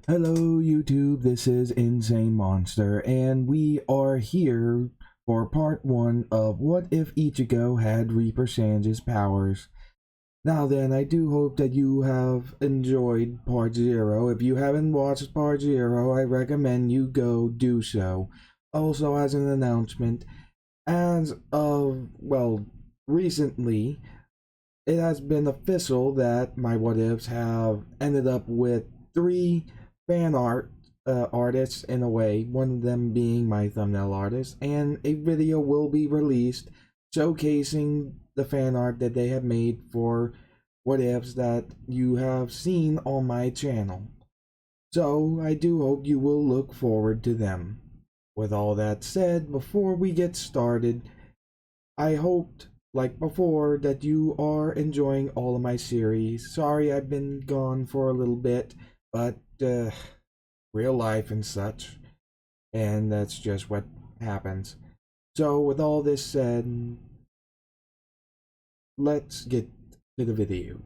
Hello YouTube, this is Insane Monster, and we are here for part 1 of What If Ichigo Had Reaper Sanji's Powers. Now then, I do hope that you have enjoyed part 0. If you haven't watched part 0, I recommend you go do so. Also, as an announcement, as of, recently, it has been official that my what ifs have ended up with 3 fan art artists in a way, one of them being my thumbnail artist, and a video will be released showcasing the fan art that they have made for what ifs that you have seen on my channel. So I do hope you will look forward to them. With all that said, before we get started, I hoped, like before, that you are enjoying all of my series. Sorry I've been gone for a little bit, but real life and such, and that's just what happens. So with all this said, let's get to the video.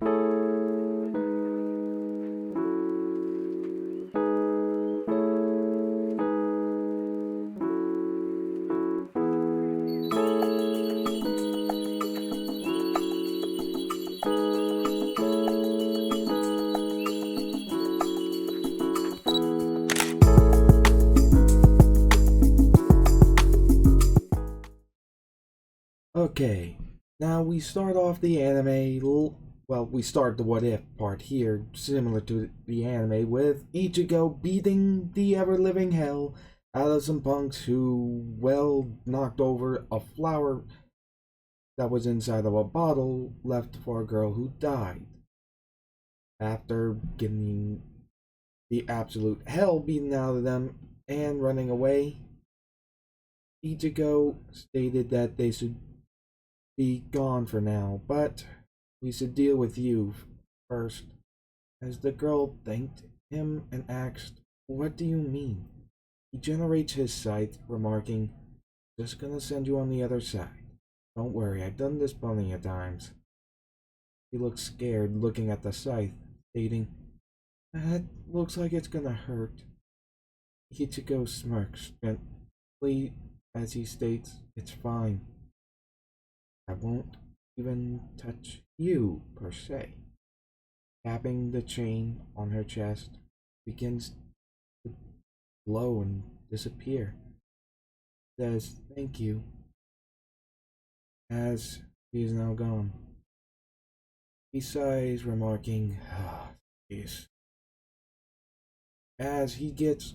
Okay, now we start off the anime. Well, we start the what if part here, similar to the anime, with Ichigo beating the ever living hell out of some punks who, well, knocked over a flower that was inside of a bottle left for a girl who died. After getting the absolute hell beaten out of them and running away, Ichigo stated that they should be gone for now, but we should deal with you first. As the girl thanked him and asked, "What do you mean?" He generates his scythe, remarking, "Just gonna send you on the other side. Don't worry, I've done this plenty of times." He looks scared, looking at the scythe, stating, "That looks like it's gonna hurt." Ichigo smirks gently as he states, "It's fine. I won't even touch you, per se." Tapping the chain on her chest, begins to glow and disappear. Says, "Thank you," as he is now gone. He sighs, remarking, "Ah, jeez." As he gets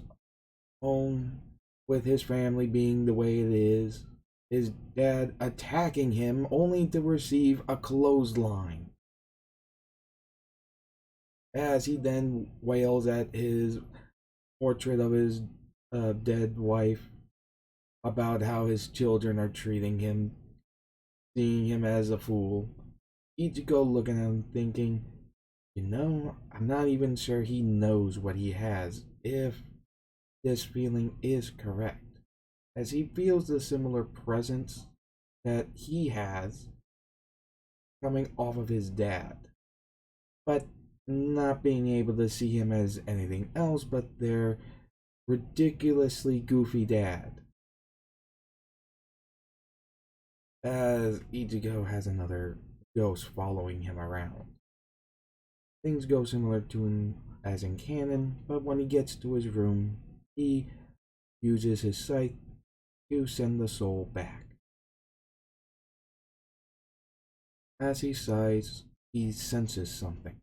home with his family being the way it is, his dad attacking him only to receive a clothesline. As he then wails at his portrait of his dead wife about how his children are treating him, seeing him as a fool. Ichigo looking at him thinking, I'm not even sure he knows what he has, if this feeling is correct, as he feels the similar presence that he has coming off of his dad, but not being able to see him as anything else but their ridiculously goofy dad. As Ichigo has another ghost following him around. Things go similar to him as in canon, but when he gets to his room, he uses his scythe to send the soul back. As he sighs, he senses something.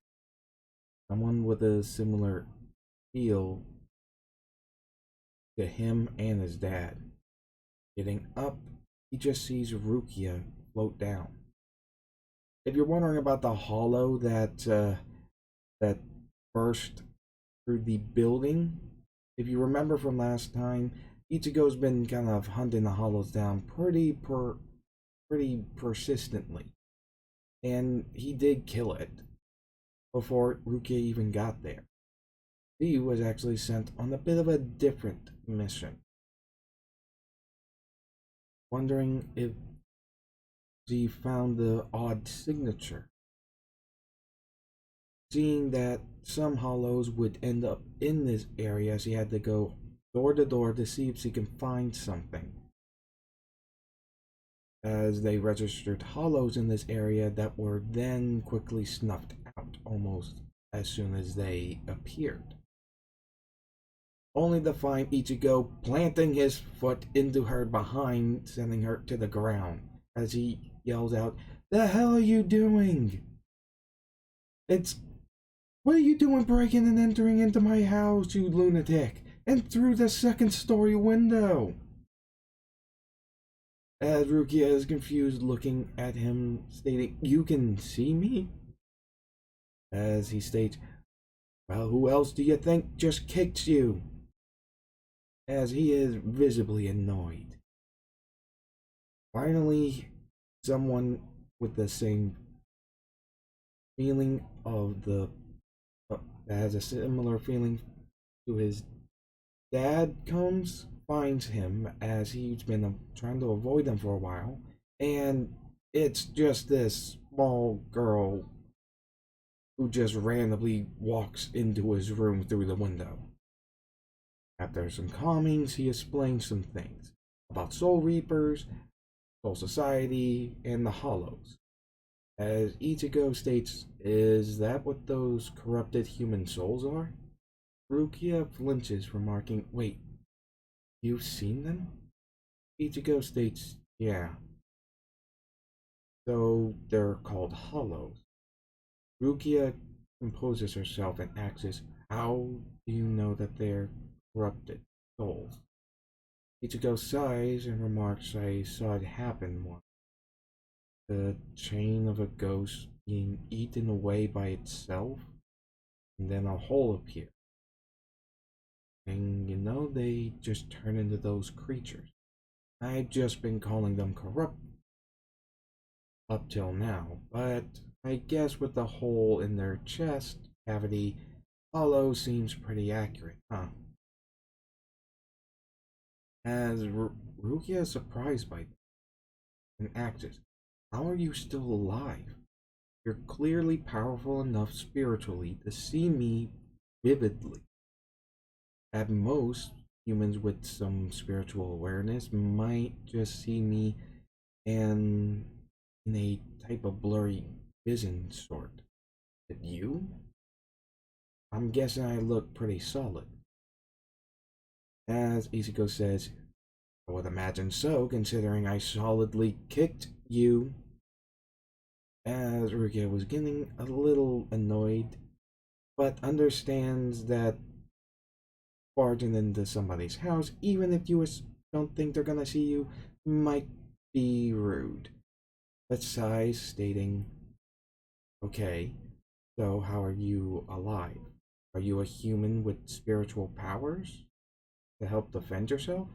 Someone with a similar feel to him and his dad. Getting up, he just sees Rukia float down. If you're wondering about the hollow that burst through the building, if you remember from last time, Ichigo's been kind of hunting the hollows down pretty persistently, and he did kill it before Rukia even got there. He was actually sent on a bit of a different mission, wondering if he found the odd signature. Seeing that some hollows would end up in this area, she had to go door to door to see if she can find something. As they registered hollows in this area that were then quickly snuffed out almost as soon as they appeared. Only to find Ichigo planting his foot into her behind, sending her to the ground, as he yells out, "The hell are you doing? It's What are you doing breaking and entering into my house, you lunatic? And through the second-story window?" As Rukia is confused, looking at him, stating, "You can see me?" As he states, "Well, who else do you think just kicked you?" As he is visibly annoyed. Finally, someone with the same feeling of the that has a similar feeling to his dad comes, finds him as he's been trying to avoid them for a while, and it's just this small girl who just randomly walks into his room through the window. After some calmings, he explains some things about Soul Reapers, Soul Society, and the Hollows. As Ichigo states, "Is that what those corrupted human souls are?" Rukia flinches, remarking, "Wait, you've seen them?" Ichigo states, "Yeah. So they're called Hollows." Rukia composes herself and asks, "How do you know that they're corrupted souls?" Ichigo sighs and remarks, "I saw it happen once. The chain of a ghost being eaten away by itself, and then a hole appears. And they just turn into those creatures. I've just been calling them corrupt up till now, but I guess with the hole in their chest cavity, hollow seems pretty accurate, huh?" As Rukia is surprised by this and asks, "How are you still alive? You're clearly powerful enough spiritually to see me vividly. At most, humans with some spiritual awareness might just see me and in a type of blurry vision sort. But you? I'm guessing I look pretty solid." As Ichigo says, "I would imagine so, considering I solidly kicked you." As Rukia was getting a little annoyed, but understands that barging into somebody's house, even if you don't think they're gonna see you, might be rude. But sighs, stating, "Okay, so how are you alive? Are you a human with spiritual powers to help defend yourself?"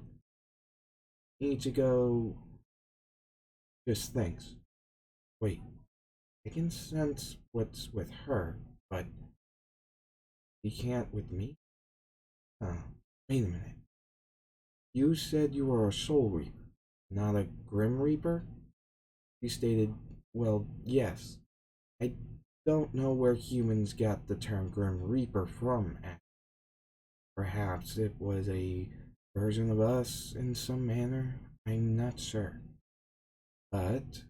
Ichigo just thinks, "Wait, I can sense what's with her, but he can't with me? Huh, wait a minute. You said you were a Soul Reaper, not a Grim Reaper?" He stated, "Well, yes. I don't know where humans got the term Grim Reaper from. Perhaps it was a version of us in some manner. I'm not sure. But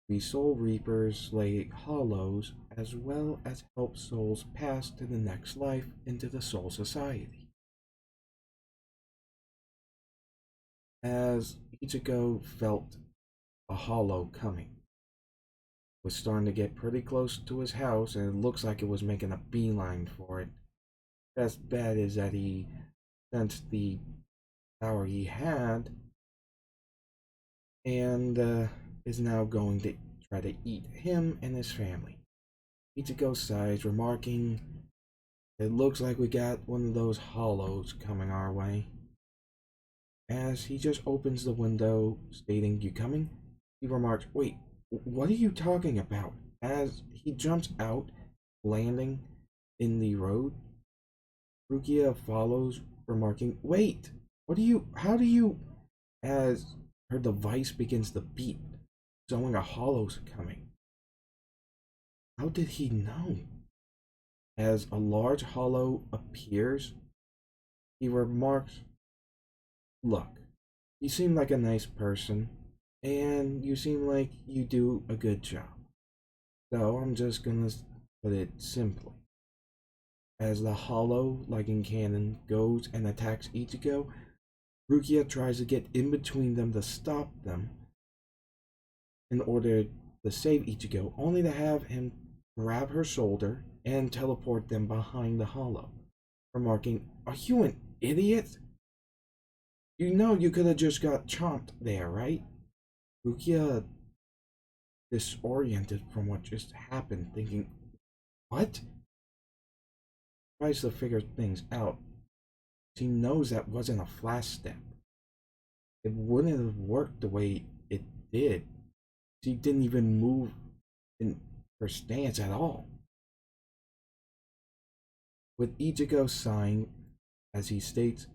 we Soul Reapers slay hollows as well as help souls pass to the next life into the Soul Society." As Ichigo felt a hollow coming, was starting to get pretty close to his house, and it looks like it was making a beeline for it. Best bet is that he sensed the power he had and is now going to try to eat him and his family. Ichigo sighs, remarking, "It looks like we got one of those hollows coming our way." As he just opens the window, stating, "You coming?" he remarks, "Wait, what are you talking about?" As he jumps out, landing in the road, Rukia follows, remarking, "Wait, how do you," as her device begins to beep, showing a hollow's coming. How did he know? As a large hollow appears, he remarks, "Look, you seem like a nice person, and you seem like you do a good job. So I'm just gonna put it simply. As the hollow lightning cannon goes and attacks Ichigo, Rukia tries to get in between them to stop them in order to save Ichigo, only to have him grab her shoulder and teleport them behind the hollow, remarking, "Are you an idiot? You know you could have just got chomped there, right?" Rukia, disoriented from what just happened, thinking, "What?" Tries to figure things out. She knows that wasn't a flash step. It wouldn't have worked the way it did. She didn't even move in her stance at all. With Ichigo sighing as he states,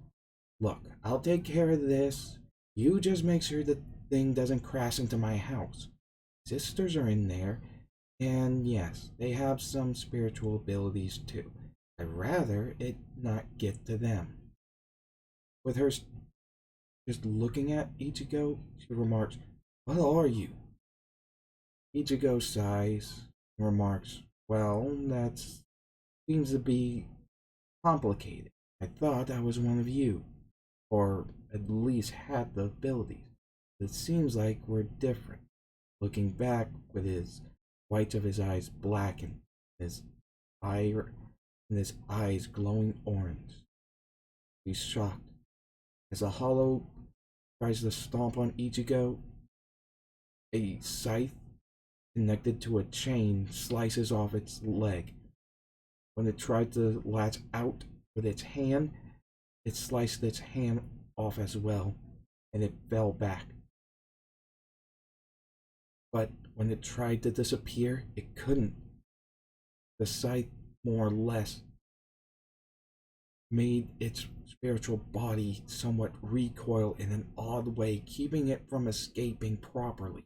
"Look, I'll take care of this. You just make sure the thing doesn't crash into my house. Sisters are in there, and yes, they have some spiritual abilities too. I'd rather it not get to them." With her just looking at Ichigo, she remarks, "What are you?" Ichigo sighs and remarks, "Well, that seems to be complicated. I thought I was one of you, or at least had the abilities. It seems like we're different." Looking back with his whites of his eyes blackened, his eye and his eyes glowing orange. He's shocked. As a hollow tries to stomp on Ichigo, a scythe connected to a chain slices off its leg. When it tried to latch out with its hand, it sliced its hand off as well, and it fell back. But when it tried to disappear, it couldn't. The scythe more or less made its spiritual body somewhat recoil in an odd way, keeping it from escaping properly.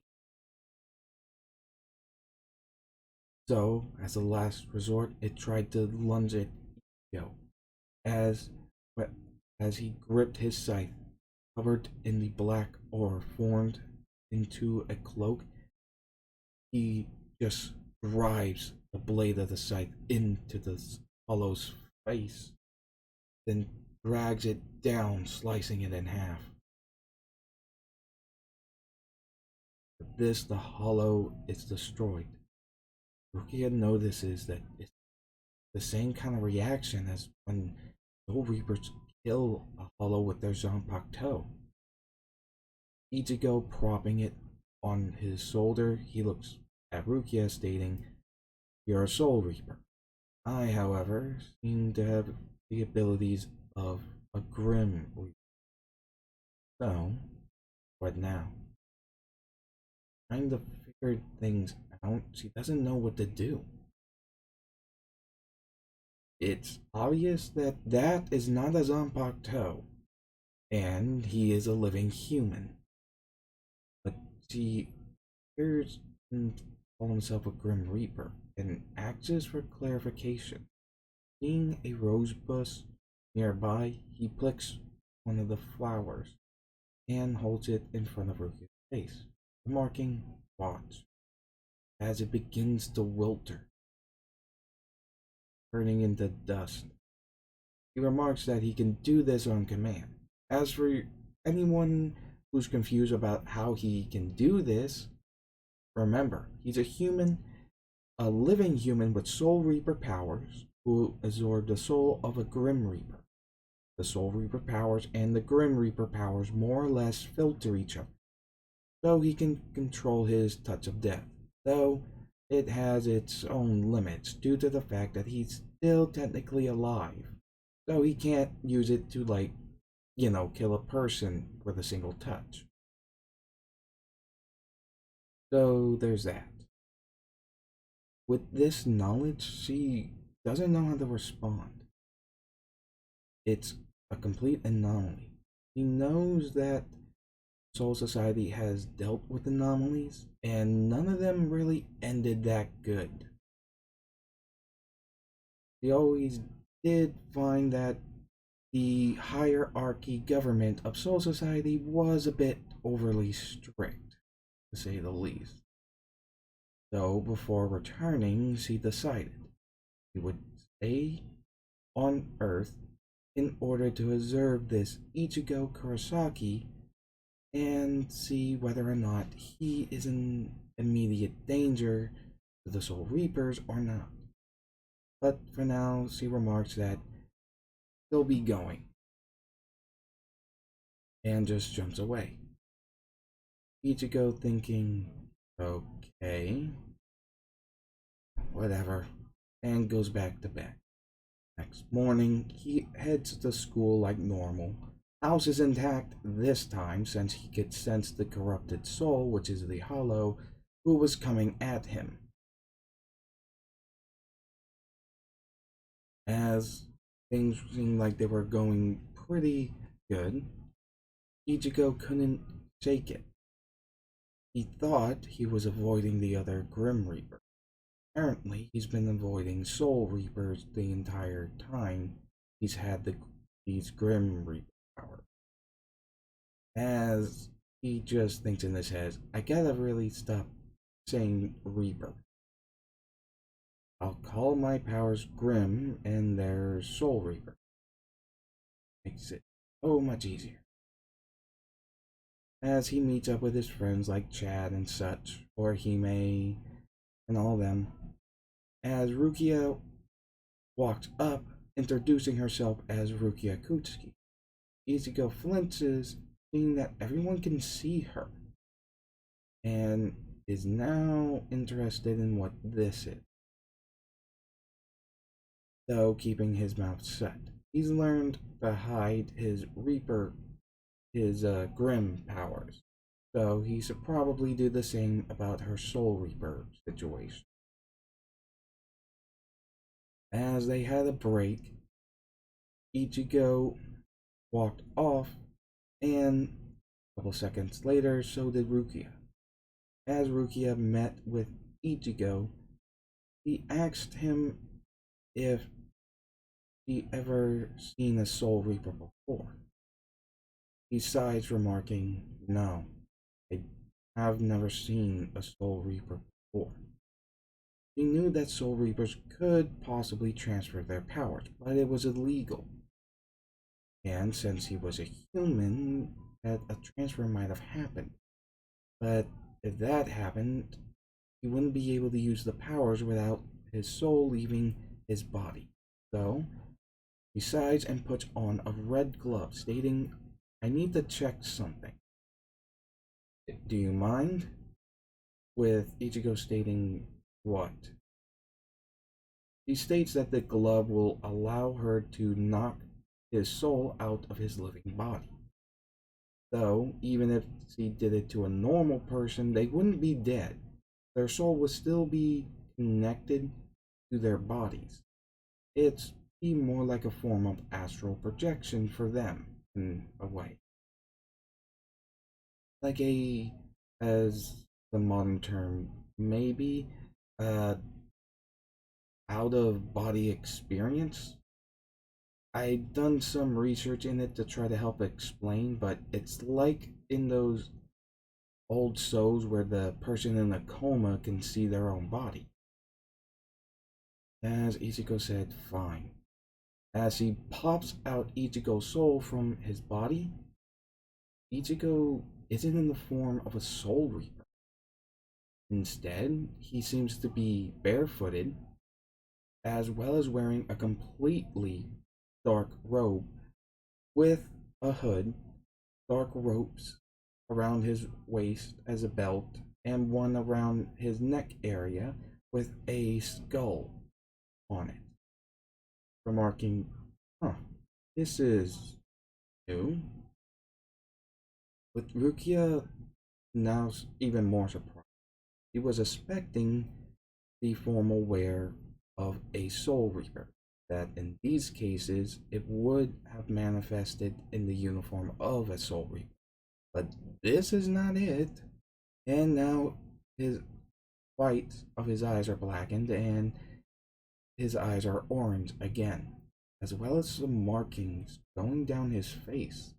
So, as a last resort, it tried to lunge at Io. As, as he gripped his scythe, covered in the black ore formed into a cloak, he just drives the blade of the scythe into the hollow's face, then drags it down, slicing it in half. With this, the hollow is destroyed. Rukia notices that it's the same kind of reaction as when Soul Reapers kill a hollow with their Zanpakuto. Ichigo propping it on his shoulder, he looks at Rukia, stating, "You're a Soul Reaper. I, however, seem to have the abilities of a Grim Reaper. So, what now?" Trying to figure things out, she doesn't know what to do. It's obvious that that is not a Zanpakuto, and he is a living human. But she appears to call himself a Grim Reaper and asks for clarification. Seeing a rose bush nearby, he plucks one of the flowers and holds it in front of Rukia's face, remarking, "Watch," as it begins to wilter, turning into dust. He remarks that he can do this on command. As for anyone who's confused about how he can do this, remember, he's a human, a living human with Soul Reaper powers who absorbed the soul of a Grim Reaper. The Soul Reaper powers and the Grim Reaper powers more or less filter each other, so he can control his touch of death, though it has its own limits due to the fact that he's still technically alive. So he can't use it to, like, kill a person with a single touch. So there's that. With this knowledge, she doesn't know how to respond. It's a complete anomaly. He knows that Soul Society has dealt with anomalies, and none of them really ended that good. he always did find that the hierarchy government of Soul Society was a bit overly strict, to say the least. So before returning, he decided he would stay on Earth in order to observe this Ichigo Kurosaki and see whether or not he is in immediate danger to the Soul Reapers or not. But for now, she remarks that he'll be going and just jumps away. Ichigo thinking, okay, whatever, and goes back to bed. Next morning, he heads to school like normal. House is intact this time since he could sense the corrupted soul, which is the Hollow, who was coming at him. As things seemed like they were going pretty good, Ichigo couldn't shake it. He thought he was avoiding the other Grim Reaper. Apparently, he's been avoiding Soul Reapers the entire time he's had these Grim Reaper powers. As he just thinks in his head, I gotta really stop saying Reaper. I'll call my powers Grim and they're Soul Reaper. Makes it so much easier. As he meets up with his friends like Chad and such, or Hime and all them, as Rukia walks up, introducing herself as Rukia Kutsuki. Ichigo flinches, seeing that everyone can see her, and is now interested in what this is, though keeping his mouth shut. He's learned to hide his Grim powers, so he should probably do the same about her Soul Reaper situation. As they had a break, Ichigo walked off, and a couple seconds later, so did Rukia. As Rukia met with Ichigo, he asked him if he ever seen a Soul Reaper before. Besides remarking, no, I have never seen a Soul Reaper before. He knew that Soul Reapers could possibly transfer their powers, but it was illegal. And since he was a human, that a transfer might have happened. But if that happened, he wouldn't be able to use the powers without his soul leaving his body. So, he sighs and puts on a red glove, stating, I need to check something. Do you mind? With Ichigo stating, what? He states that the glove will allow her to knock his soul out of his living body. Though, even if she did it to a normal person, they wouldn't be dead. Their soul would still be connected to their bodies. It's be more like a form of astral projection for them, in a way. Like as the modern term, maybe, uh, out of body experience. I've done some research in it to try to help explain, but it's like in those old shows where the person in a coma can see their own body. As Ichigo said, fine. As he pops out Ichigo's soul from his body, Ichigo isn't in the form of a Soul Reaper. Instead, he seems to be barefooted, as well as wearing a completely dark robe with a hood, dark ropes around his waist as a belt, and one around his neck area with a skull on it. Remarking, huh, this is new. With Rukia now even more surprised. He was expecting the formal wear of a Soul Reaper, that in these cases it would have manifested in the uniform of a Soul Reaper. But this is not it. And now his whites of his eyes are blackened, and his eyes are orange again, as well as some markings going down his face.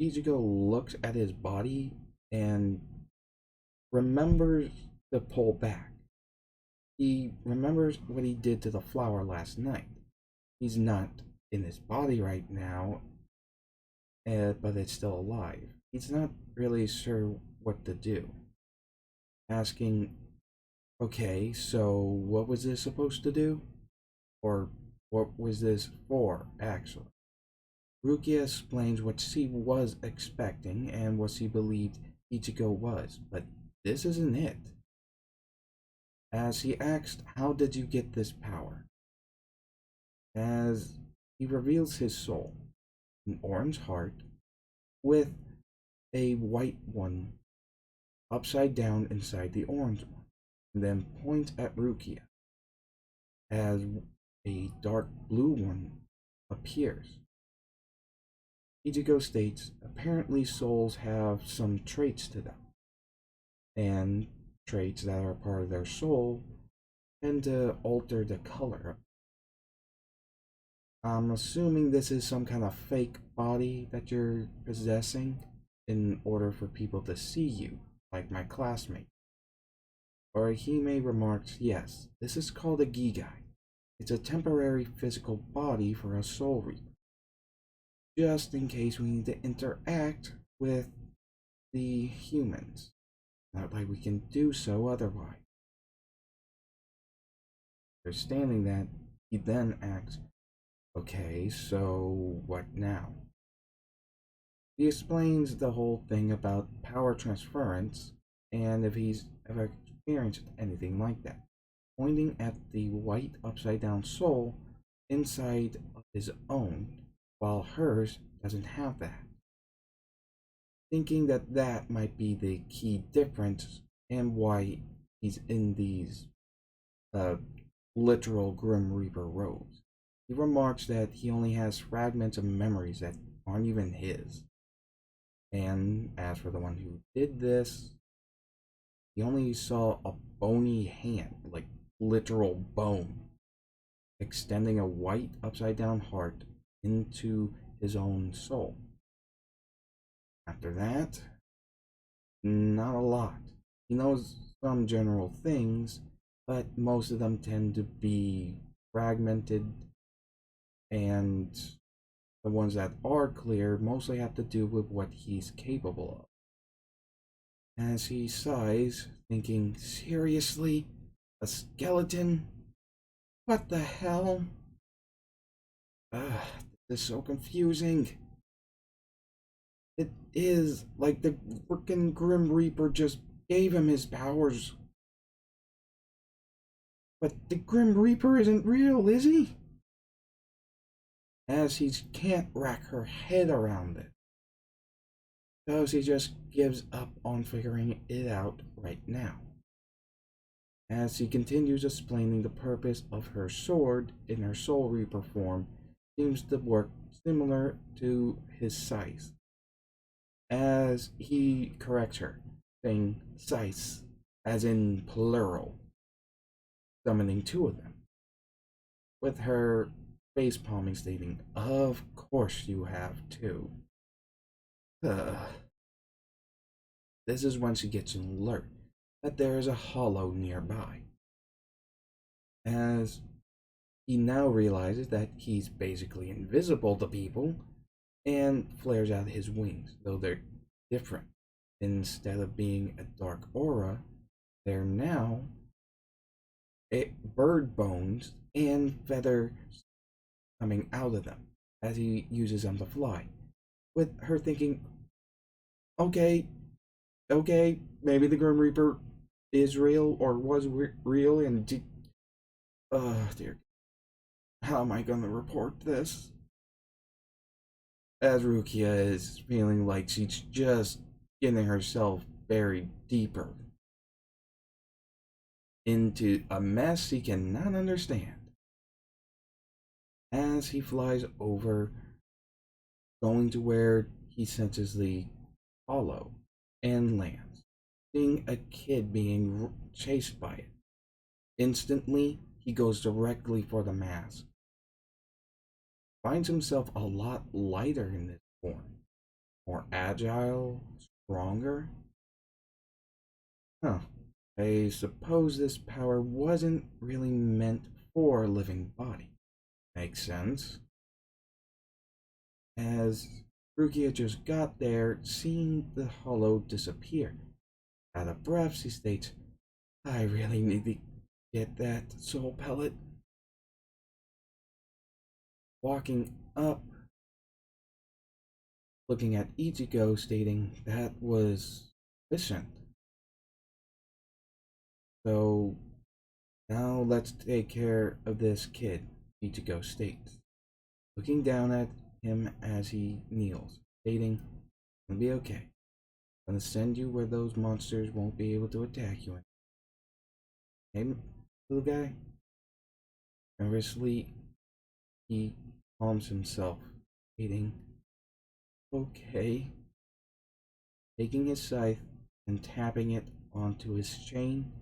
Ichigo looks at his body and remembers to pull back. He remembers what he did to the flower last night. He's not in his body right now, but it's still alive. He's not really sure what to do. Asking, okay, so what was this supposed to do? Or what was this for, actually? Rukia explains what she was expecting and what she believed Ichigo was, but this isn't it. As he asked, how did you get this power? As he reveals his soul, an orange heart with a white one upside down inside the orange one, and then points at Rukia as a dark blue one appears. Ichigo states, apparently souls have some traits to them, and traits that are part of their soul tend to alter the color. I'm assuming this is some kind of fake body that you're possessing in order for people to see you, like my classmate. Or Hime remarks, yes, this is called a Gigai. It's a temporary physical body for a soul reaper, just in case we need to interact with the humans. Not like we can do so otherwise. Understanding that, he then asks, okay, so what now? He explains the whole thing about power transference and if he's ever experienced anything like that, pointing at the white upside down soul inside of his own, while hers doesn't have that. Thinking that that might be the key difference and why he's in these literal Grim Reaper robes. He remarks that he only has fragments of memories that aren't even his. And as for the one who did this, he only saw a bony hand, like literal bone, extending a white upside down heart into his own soul. After that, not a lot. He knows some general things, but most of them tend to be fragmented, and the ones that are clear mostly have to do with what he's capable of. As he sighs, thinking, seriously? A skeleton? What the hell? This is so confusing. It is like the frickin' Grim Reaper just gave him his powers. But the Grim Reaper isn't real, is he? As he can't rack her head around it. So she just gives up on figuring it out right now. As he continues explaining the purpose of her sword in her Soul Reaper form seems to work similar to his scythe. As he corrects her, saying scythes, as in plural, summoning two of them. With her face palming stating, of course you have two. This is when she gets an alert that there is a hollow nearby. As he now realizes that he's basically invisible to people and flares out his wings, though they're different. Instead of being a dark aura, they're now bird bones and feathers coming out of them as he uses them to fly. With her thinking, okay, maybe the Grim Reaper is real or was real and oh dear, how am I gonna report this? As Rukia is feeling like she's just getting herself buried deeper into a mess he cannot understand. As he flies over, going to where he senses the hollow and lands, seeing a kid being chased by it. Instantly, he goes directly for the mask. Finds himself a lot lighter in this form. More agile, stronger. Huh. I suppose this power wasn't really meant for a living body. Makes sense. As Rukia just got there, seeing the hollow disappear. Out of breath, she states, I really need to get that soul pellet. Walking up, looking at Ichigo, stating that was efficient. So now let's take care of this kid, Ichigo states, looking down at him as he kneels, stating, it'll be okay. I'm gonna send you where those monsters won't be able to attack you. Hey, little guy. Nervously, he calms himself, stating, okay. Taking his scythe and tapping it onto his chain,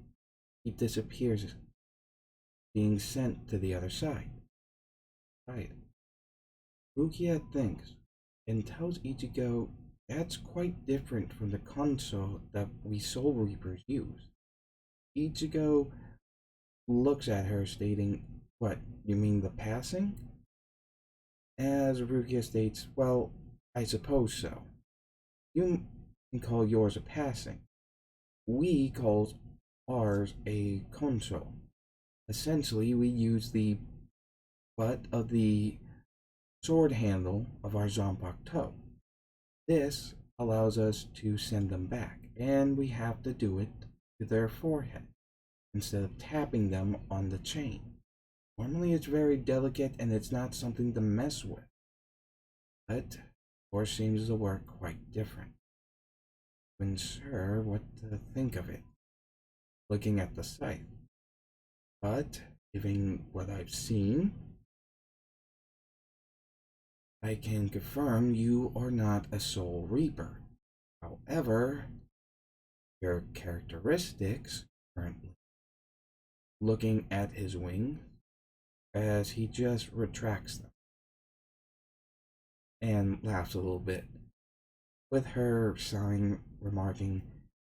he disappears, being sent to the other side. Right. Rukia thinks and tells Ichigo that's quite different from the console that we Soul Reapers use. Ichigo looks at her, stating, what, you mean the passing? As Rukia states, well, I suppose so. You can call yours a passing. We call ours a console. Essentially, we use the butt of the sword handle of our Zanpakuto. This allows us to send them back, and we have to do it to their forehead instead of tapping them on the chain. Normally it's very delicate and it's not something to mess with, but yours seems to work quite different. Unsure what to think of it, looking at the scythe. But, given what I've seen, I can confirm you are not a Soul Reaper. However, your characteristics currently, looking at his wing as he just retracts them and laughs a little bit, with her sighing, remarking,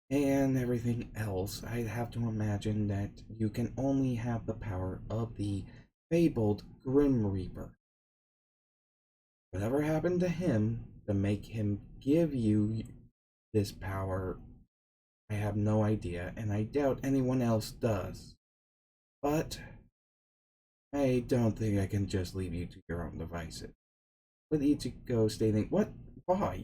and everything else, I'd have to imagine that you can only have the power of the fabled Grim Reaper. Whatever happened to him to make him give you this power, I have no idea, and I doubt anyone else does. But I don't think I can just leave you to your own devices. With Ichigo stating, what? Why?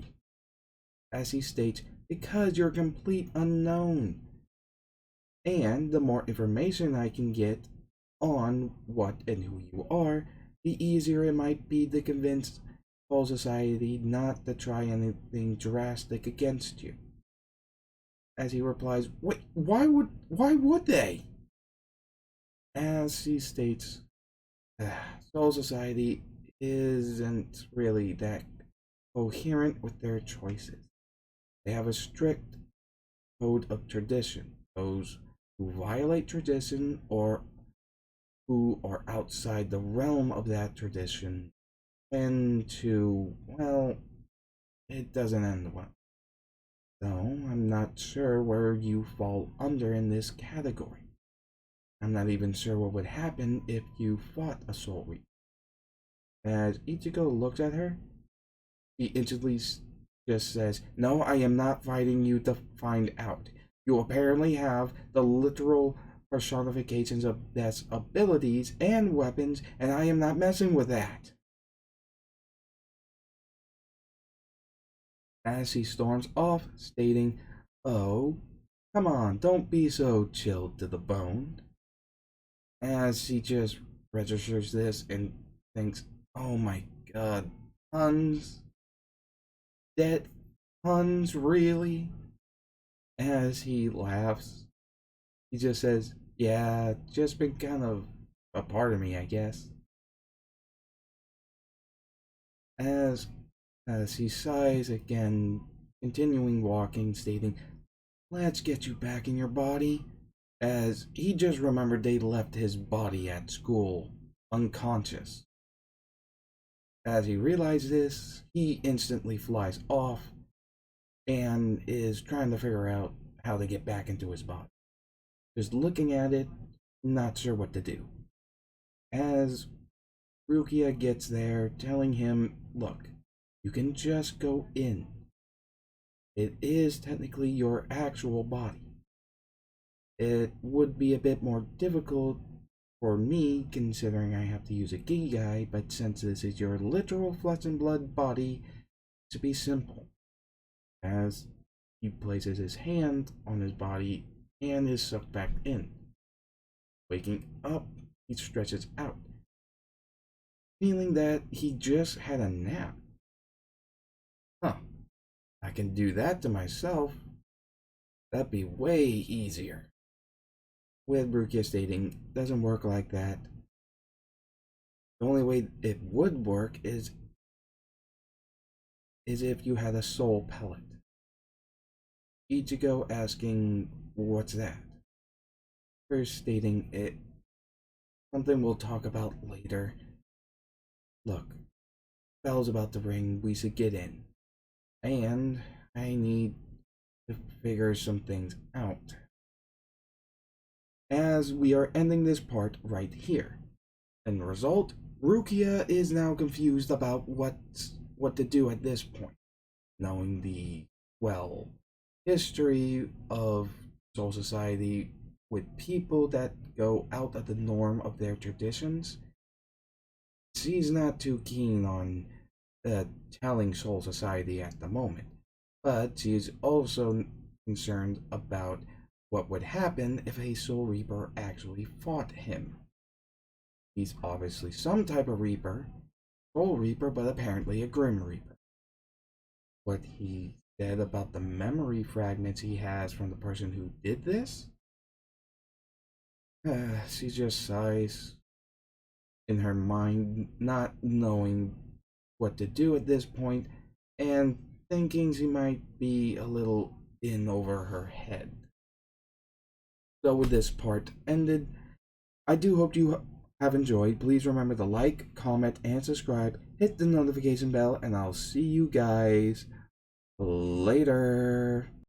As he states, because you're a complete unknown. And the more information I can get on what and who you are, the easier it might be to convince whole society not to try anything drastic against you. As he replies, wait, why would they? As he states, Soul Society isn't really that coherent with their choices. They have a strict code of tradition. Those who violate tradition or who are outside the realm of that tradition tend to, well, it doesn't end well. So, I'm not sure where you fall under in this category. I'm not even sure what would happen if you fought a Soul Reaper. As Ichigo looks at her, he instantly just says, no, I am not fighting you to find out. You apparently have the literal personifications of Death's abilities and weapons, and I am not messing with that. As he storms off, stating, oh, come on, don't be so chilled to the bone. As he just registers this and thinks, oh my god, tons? Dead tons, really? As he laughs, he just says, yeah, just been kind of a part of me, I guess. As he sighs again, continuing walking, stating, let's get you back in your body. as he just remembered they left his body at school unconscious. As he realizes this, he instantly flies off and is trying to figure out how to get back into his body. Just looking at it, not sure what to do. As Rukia gets there, telling him, look, you can just go in. It is technically your actual body. It would be a bit more difficult for me, considering I have to use a Gigai, but since this is your literal flesh and blood body, to be simple. As he places his hand on his body and is sucked back in. Waking up, he stretches out, feeling that he just had a nap. Huh, I can do that to myself. That'd be way easier. With Rukia stating, doesn't work like that. The only way it would work is if you had a soul pellet. Ichigo asking, what's that? First stating it, something we'll talk about later. Look, bell's about to ring, we should get in. And I need to figure some things out. As we are ending this part right here. And the result, Rukia is now confused about what to do at this point. Knowing the, well, history of Soul Society with people that go out of the norm of their traditions, she's not too keen on telling Soul Society at the moment. But she's also concerned about what would happen if a Soul Reaper actually fought him. He's obviously some type of Reaper, Soul Reaper, but apparently a Grim Reaper. What he said about the memory fragments he has from the person who did this? She just sighs in her mind, not knowing what to do at this point, and thinking she might be a little in over her head. So with this part ended, I do hope you have enjoyed. Please remember to like, comment, and subscribe. Hit the notification bell, and I'll see you guys later.